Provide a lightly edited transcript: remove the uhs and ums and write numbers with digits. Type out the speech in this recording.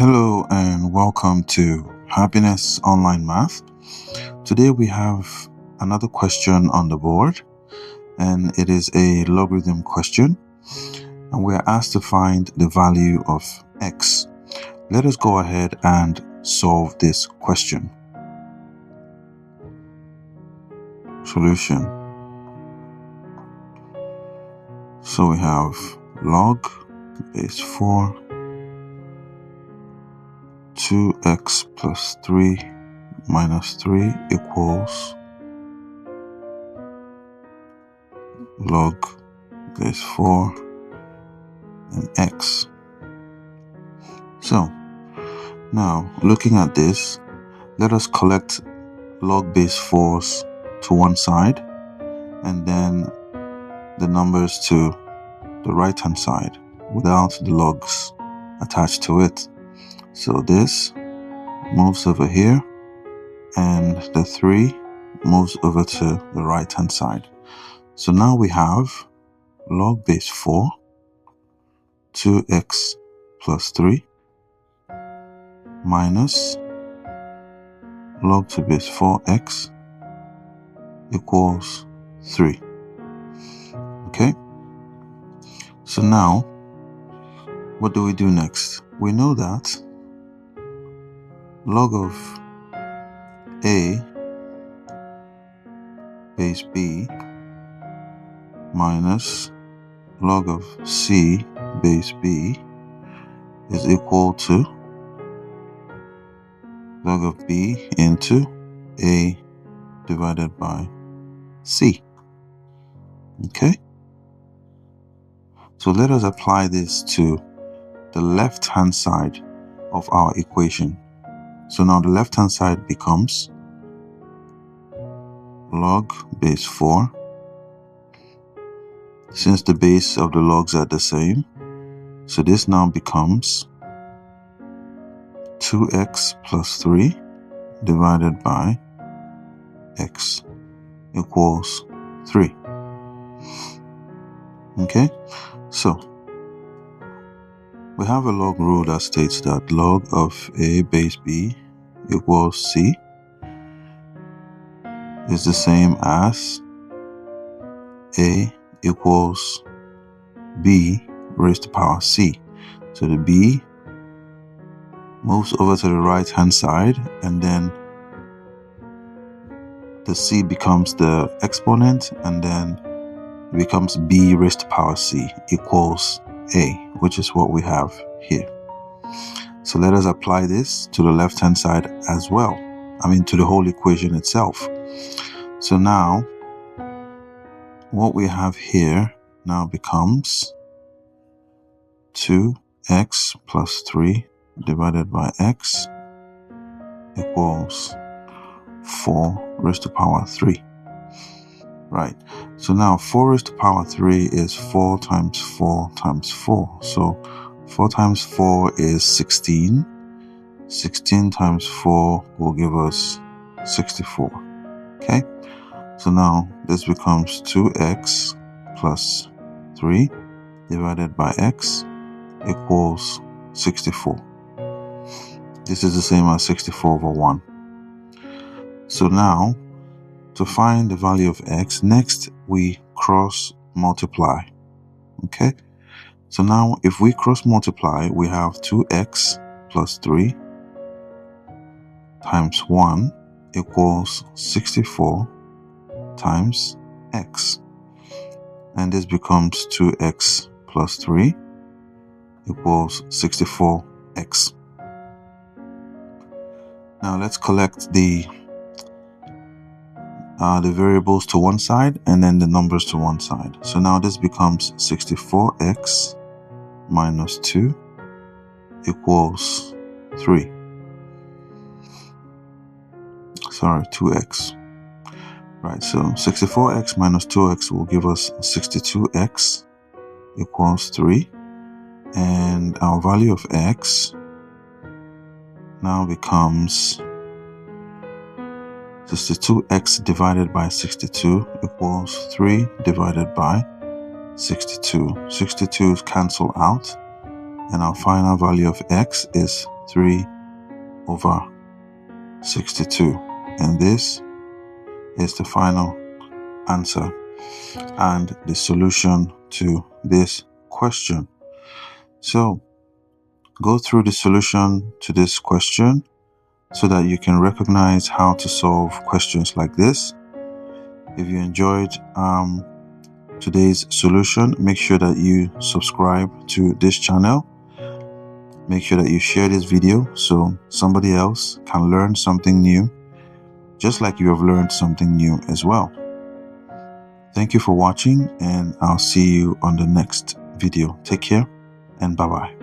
Hello and welcome to Happiness Online Math. Today we have another question on the board, and it is a logarithm question, and we are asked to find the value of x. Let us go ahead and solve this question. Solution. So we have log base 4 2x plus 3 minus 3 equals log base 4 and x. So now looking at this, let us collect log base 4s to one side and then the numbers to the right hand side without the logs attached to it. So this moves over here and the 3 moves over to the right hand side. So now we have log base 4 2x plus 3 minus log to base 4x equals 3. Okay, so now what do we do next? We know that log of a base b minus log of c base b is equal to log of b into a divided by c. Okay, so let us apply this to the left hand side of our equation. So now the left hand side becomes log base 4. Since the base of the logs are the same, so this now becomes 2x plus 3 divided by x equals 3. Okay, so we have a log rule that states that log of a base b equals c is the same as a equals b raised to power c. So the b moves over to the right hand side and then the c becomes the exponent and then it becomes b raised to power c equals a, which is what we have here. So let us apply this to the left hand side as well. To the whole equation itself. So now what we have here now becomes 2x plus 3 divided by x equals 4 raised to power 3. Right, so now 4 raised to power 3 is 4 times 4 times 4. So 4 times 4 is 16. 16 times 4 will give us 64. Okay, so now this becomes 2x plus 3 divided by x equals 64. This is the same as 64 over 1. So now to find the value of x, next we cross multiply. Okay, so now if we cross multiply, we have 2x plus 3 times 1 equals 64 times x, and this becomes 2x plus 3 equals 64x. Now let's collect the variables to one side and then the numbers to one side. So now this becomes 64x minus 2 equals 3. Sorry, 2x. Right, so 64x minus 2x will give us 62x equals 3. And our value of x now becomes 62x divided by 62 equals 3 divided by 62. 62 cancel out, and our final value of x is 3 over 62. And this is the final answer and the solution to this question. So go through the solution to this question so that you can recognize how to solve questions like this. If you enjoyed today's solution, make sure that you subscribe to this channel. Make sure that you share this video so somebody else can learn something new, just like you have learned something new as well. Thank you for watching, and I'll see you on the next video. Take care and bye-bye.